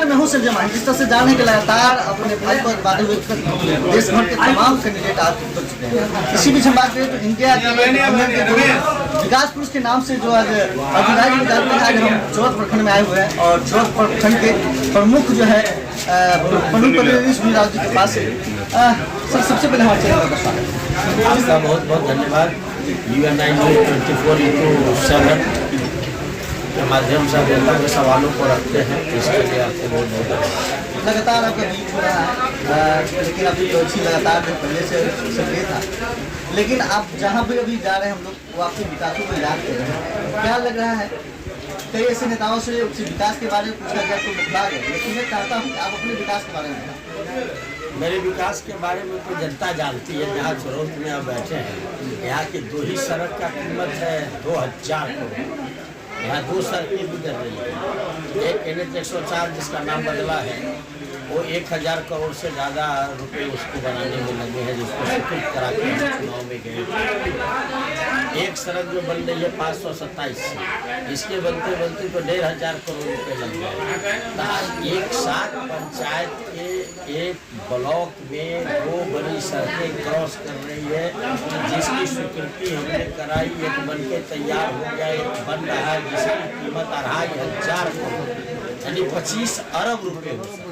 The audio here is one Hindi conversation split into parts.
मैं हूँ सर जमान, जिस तरह से जाने के लगातार अपने भाई को बातें हुए देश भर के तमाम कैंडिडेट आ चुके हैं। इसी बीच हम बात करें तो इंडिया के विकास पुरुष के नाम से जो आज राज्य में जाते हैं, आज हम चौथ प्रखंड में आए हुए हैं और चौथ प्रखंड के प्रमुख जो है प्रमुख प्रतिनिधि सुनील राव जी के पास है। सर सबसे पहले हमारे चैनल का स्वागत। आपका बहुत बहुत धन्यवाद। UNI 24/7 के माध्यम से जनता के सवालों को रखते हैं, इसके लिए आपको बहुत बहुत धन्यवाद। लगातार आपका रीच हो रहा है, लेकिन अभी तो अच्छी लगातार पहले से सक्रिय था, लेकिन आप जहाँ भी अभी जा रहे हैं हम लोग वो आपके विकासों को याद कर रहे हैं। क्या लग रहा है? कई ऐसे नेताओं से विकास के बारे में पूछा गया तो बता गए, लेकिन मैं चाहता हूँ कि आप अपने विकास के बारे में बताएं। मेरे विकास के बारे में तो जनता जानती है। जहाँ चुरौत में आप बैठे हैं, यहाँ की 2 ही सड़क का कीमत है 2000 करोड़। यहाँ 2 सड़कें गुजर रही है। एक NH 104 जिसका नाम बदला है, वो 1000 करोड़ से ज़्यादा रुपए उसको बनाने में लगे हैं, जिसको स्वीकृत करा के चुनाव में गए। एक सड़क जो बन रही है 527 से, इसके बनते बनते तो 1500 करोड़ रुपए लग गए। एक साथ पंचायत के एक ब्लॉक में 2 बड़ी सड़कें क्रॉस कर रही है, जिसकी स्वीकृति हमने कराई। एक बन के तैयार हो गया, एक बन रहा है जिसकी कीमत 2500 करोड़ यानी 25 अरब रुपए हो सकते।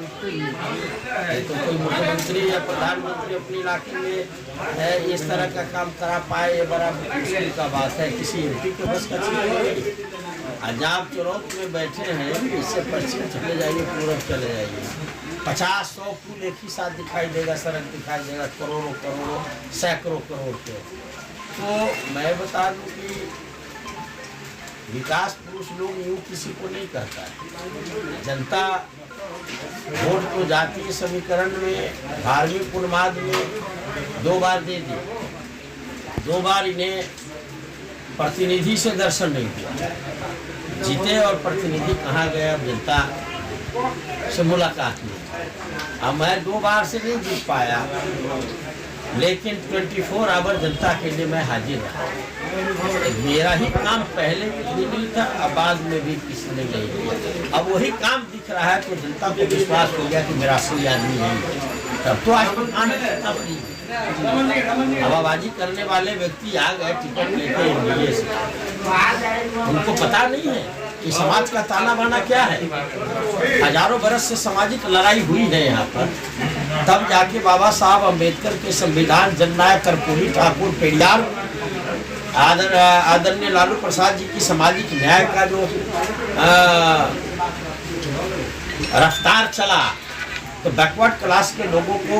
तो कोई मुख्यमंत्री या प्रधानमंत्री अपने इलाके में इस तरह का काम करा पाए, ये बड़ा मुश्किल का बात है। किसी MP के बस का चीज नहीं। आज आप चौराहे में बैठे हैं, इससे पश्चिम चले जाइए, पूरब चले जाइए, 50-100 पुल एक ही साथ दिखाई देगा, सड़क दिखाई देगा, करोड़ों करोड़ों सैकड़ों करोड़ के। तो मैं बता दूं कि विकास पुरुष लोग यूँ किसी को नहीं कहता है। जनता वोट को जातीय समीकरण में, धार्मिक उन्माद में 2 बार दे दी। 2 बार इन्हें प्रतिनिधि से दर्शन नहीं दिया। जीते और प्रतिनिधि कहाँ गए, अब जनता से मुलाकात नहीं। अब मैं 2 बार से नहीं जीत पाया, लेकिन 24 आवर जनता के लिए मैं हाजिर रहा। मेरा ही काम पहले भी नहीं था, अब बाद में भी किसी ने नहीं किया। अब वही काम दिख रहा है तो जनता को विश्वास हो गया कि मेरा असली आदमी नहीं। तब तो आज हवाबाजी करने वाले व्यक्ति आ गए टिकट लेके NDA से। उनको पता नहीं है कि समाज का ताना बाना क्या है। हजारों बरस से सामाजिक लड़ाई हुई है यहाँ पर, तब जाके बाबा साहब अम्बेडकर के संविधान, जननायक कर्पूरी ठाकुर, पेरियार, आदरणीय लालू प्रसाद जी की सामाजिक न्याय का जो रफ्तार चला, तो बैकवर्ड क्लास के लोगों को,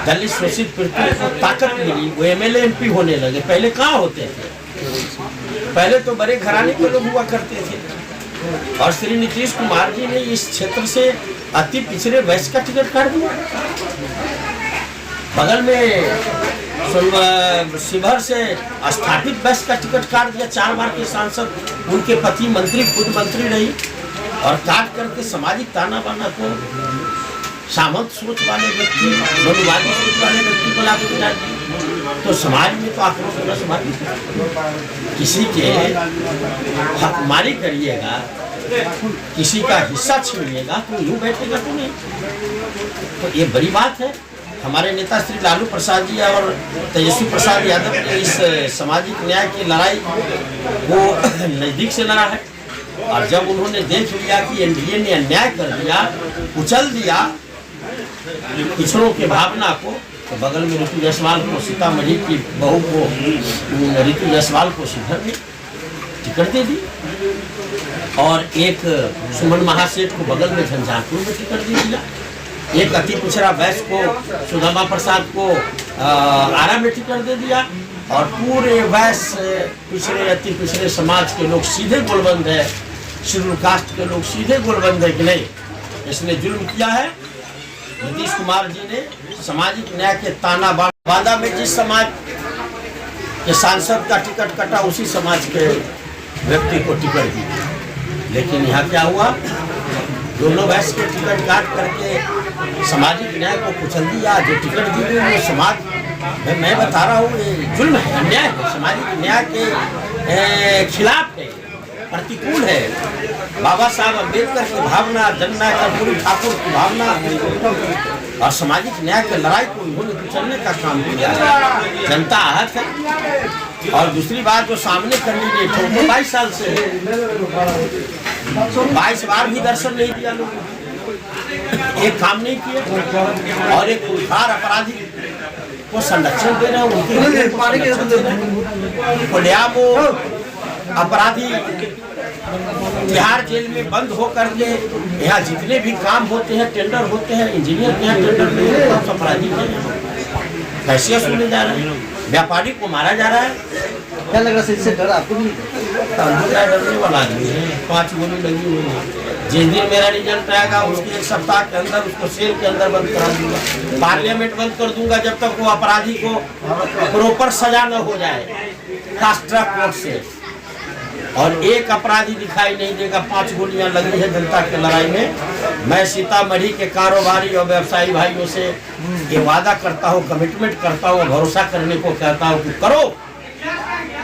दलित शोषित पीड़ितों को ताकत मिली। वो MLA MP होने लगे। पहले कहाँ होते थे? पहले तो बड़े घराने के लोग हुआ करते थे। और श्री नीतीश कुमार जी ने इस क्षेत्र से अति पिछड़े वैश्य का टिकट काट दिया। बगल में शिवहर से स्थापित वैश्य का टिकट काट दिया। 4 बार के सांसद, उनके पति मंत्री, खुद मंत्री रही, और काट करके सामाजिक ताना बाना को, सामंत सोच वाले व्यक्ति, मनुवादी सोच वाले व्यक्ति को लागू कर दिया। तो समाज में तो आक्रोश होना स्वाभाविक। किसी के हकमारी करिएगा, किसी का हिस्सा छीनिएगा तो यूँ बैठेगा तो नहीं। तो ये बड़ी बात है। हमारे नेता श्री लालू प्रसाद जी और तेजस्वी प्रसाद यादव ने इस सामाजिक न्याय की लड़ाई वो नज़दीक से लड़ा है। और जब उन्होंने देख लिया कि NDA ने अन्याय कर दिया, कुचल दिया पिछड़ों के भावना को, तो बगल में ऋतु जायसवाल को, सीतामढ़ी की बहू को, ऋतु जायसवाल को सीधर में टिकट दे दी। और एक सुमन महासेठ को बगल में झंझारपुर में टिकट दे दिया। एक अति पिछड़ा वैश्य को, सुदामा प्रसाद को आरा में टिकट दे दिया। और पूरे वैश्य पिछड़े, अति पिछड़े समाज के लोग सीधे गोलबंद है, शेड्यूल कास्ट के लोग सीधे गोलबंद है कि नहीं, इसने जुल्म किया है। नीतीश कुमार जी ने सामाजिक न्याय के ताना बांधा में जिस समाज के सांसद का टिकट कटा, उसी समाज के व्यक्ति को टिकट दी। लेकिन यहाँ क्या हुआ, दोनों वैश्य के टिकट काट करके सामाजिक न्याय को कुचल दिया। जो टिकट दी गई वो समाज, मैं बता रहा हूँ, ये जुल्म है, अन्याय है, सामाजिक न्याय के खिलाफ है। प्रतिकूल है। बाबा साहब अम्बेडकर की भावना, जननायक कर्पूरी ठाकुर की भावना और सामाजिक न्याय की लड़ाई को उन्होंने कुचलने का काम किया है। जनता आहत है। और दूसरी बात, जो सामने कैंडिडेट है वो 22 साल से है, 22 बार भी दर्शन नहीं दिया लोगों को, एक काम नहीं किया। और एक खुदखार अपराधी को संरक्षण दे रहे हैं, उनके खुलेआम अपराधी तिहाड़ जेल में बंद होकर के यहाँ जितने भी काम होते हैं, टेंडर होते हैं, इंजीनियर के यहाँ टेंडर में अपराधी कैसे सुने जा रहे हैं, व्यापारी को मारा जा रहा है। क्या लग रहा है, इससे डर आपको नहीं? डरने वाला आदमी है, 5 गोली लगी हुई है। जिस दिन मेरा रिजल्ट आएगा उसके 1 सप्ताह के अंदर उसको सेल के अंदर बंद करा दूंगा, पार्लियामेंट बंद कर दूंगा जब तक वो अपराधी को प्रॉपर सजा न हो जाए कास्ट्रा कोर्ट से। और एक अपराधी दिखाई नहीं देगा, 5 गोलियां लगी है जनता की लड़ाई में। मैं सीतामढ़ी के कारोबारी और व्यवसायी भाइयों से ये वादा करता हूँ, कमिटमेंट करता हूँ, भरोसा करने को कहता हूँ कि करो।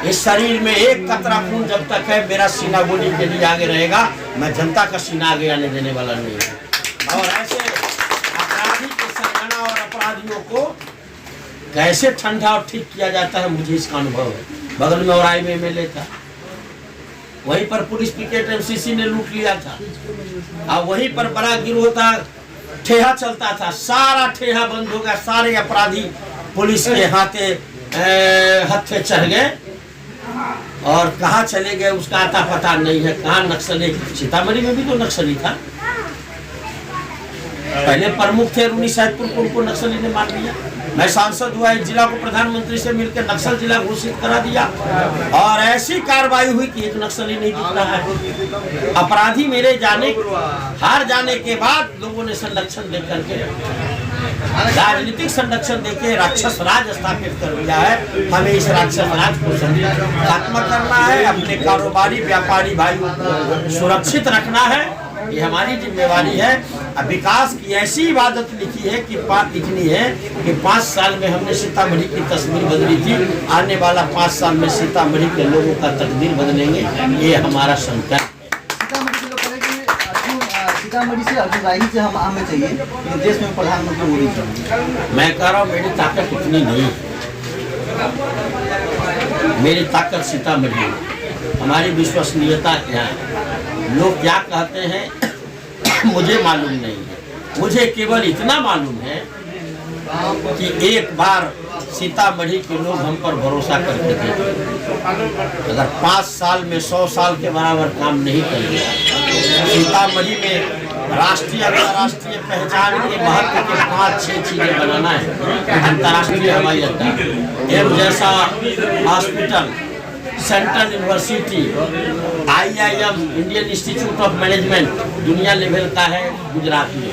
इस शरीर में एक कतरा खून जब तक है, मेरा सीना गोली के लिए आगे रहेगा, मैं जनता का सीना आगे आने देने वाला नहीं हूँ। और ऐसे अपराधी के सरगना और अपराधियों को कैसे ठंडा और ठीक किया जाता है, मुझे इसका अनुभव है। बगल में औराई में MLA था, वहीं पर पुलिस पिकेट MCC ने लूट लिया था, और वहीं पर बड़ा गिरोह था, ठेहा चलता था, सारा ठेहा बंद हो गया, सारे अपराधी पुलिस के हत्थे चढ़ गए और कहाँ चले गए उसका आता पता नहीं है। कहाँ नक्सली, सीतामढ़ी में भी तो नक्सली था, पहले प्रमुख थे रूनी सैदपुर को, उनको नक्सली ने मार दिया। मैं सांसद हुआ, इस जिला को प्रधानमंत्री से मिलकर नक्सल जिला घोषित करा दिया, और ऐसी कार्रवाई हुई कि एक नक्सली नहीं दिख रहा है। अपराधी मेरे हार जाने के बाद लोगों ने संरक्षण देकर के, राजनीतिक संरक्षण देके राक्षस राज स्थापित कर दिया है। हमें इस राक्षस राज को खत्म करना है, अपने कारोबारी व्यापारी भाइयों को सुरक्षित रखना है, ये हमारी जिम्मेवारी है। अब विकास की ऐसी इबादत लिखनी है कि 5 साल में हमने सीतामढ़ी की तस्वीर बदली थी, आने वाला 5 साल में सीतामढ़ी के लोगों का तकदीर बदलेंगे, ये हमारा संकल्प। सीतामढ़ी से अर्जुन राही से हम हमें चाहिए, देश में प्रधानमंत्री मोदी चाहिए। मैं कह रहा हूँ मेरी ताकत इतनी नहीं है, मेरी ताकत सीतामढ़ी है, हमारी विश्वसनीयता क्या है। लोग क्या कहते हैं मुझे मालूम नहीं है, मुझे केवल इतना मालूम है कि एक बार सीतामढ़ी के लोग हम पर भरोसा करते थे। अगर 5 साल में 100 साल के बराबर काम नहीं करेंगे, सीतामढ़ी में राष्ट्रीय अंतर्राष्ट्रीय पहचान के महत्व के 5-6 चीजें बनाना है। अंतर्राष्ट्रीय हवाई अड्डा, एम जैसा hospital, central university, IIM Indian institute of management दुनिया लेवल का है गुजरात में,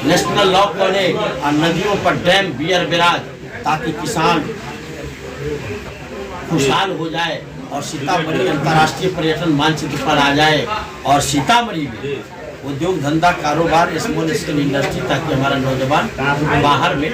नेशनल लॉ कॉलेज, और नदियों पर डैम, बियर बैराज, ताकि किसान खुशहाल हो जाए और सीतामढ़ी अंतर्राष्ट्रीय पर्यटन मानचित्र पर आ जाए। और सीतामढ़ी में उद्योग धंधा कारोबार स्मॉल स्केल इंडस्ट्री, ताकि हमारा नौजवान बाहर में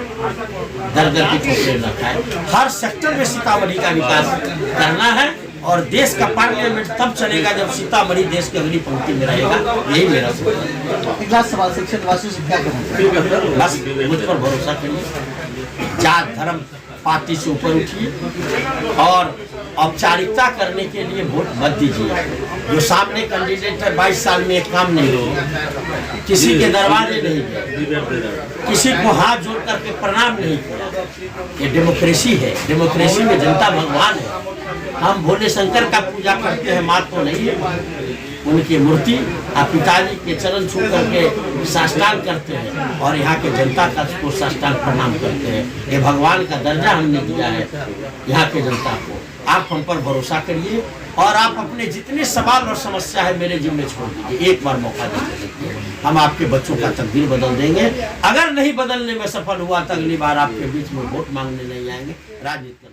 दर की ठोकरें न खाए। हर सेक्टर में सीतामढ़ी का विकास करना है, और देश का पार्लियामेंट तब चलेगा जब सीतामढ़ी देश की अगली पंक्ति में रहेगा। यही मेरा एक लास्ट सवाल, शिक्षक वासियों से क्या कहना? बस मुझ पर भरोसा करिए, जात धर्म पार्टी से ऊपर उठिए और औपचारिकता करने के लिए वोट मत दीजिए। जो सामने कैंडिडेट है 22 साल में एक काम नहीं हुआ, किसी के दरवाजे नहीं गए, किसी को हाथ जोड़ करके प्रणाम नहीं किया। ये डेमोक्रेसी है, डेमोक्रेसी में जनता भगवान है। हम भोले शंकर का पूजा करते हैं, मात तो नहीं है, उनकी मूर्ति और पिताजी के चरण छू करके साष्टांग करते हैं, और यहाँ के जनता का को साष्टांग प्रणाम करते हैं। ये भगवान का दर्जा हमने दिया है यहाँ के जनता को। आप हम पर भरोसा करिए, और आप अपने जितने सवाल और समस्या है मेरे जिम्मे छोड़ दीजिए। एक बार मौका दीजिए, हम आपके बच्चों का तकदीर बदल देंगे। अगर नहीं बदलने में सफल हुआ तो अगली बार आपके बीच में वोट मांगने नहीं आएंगे, राजनीति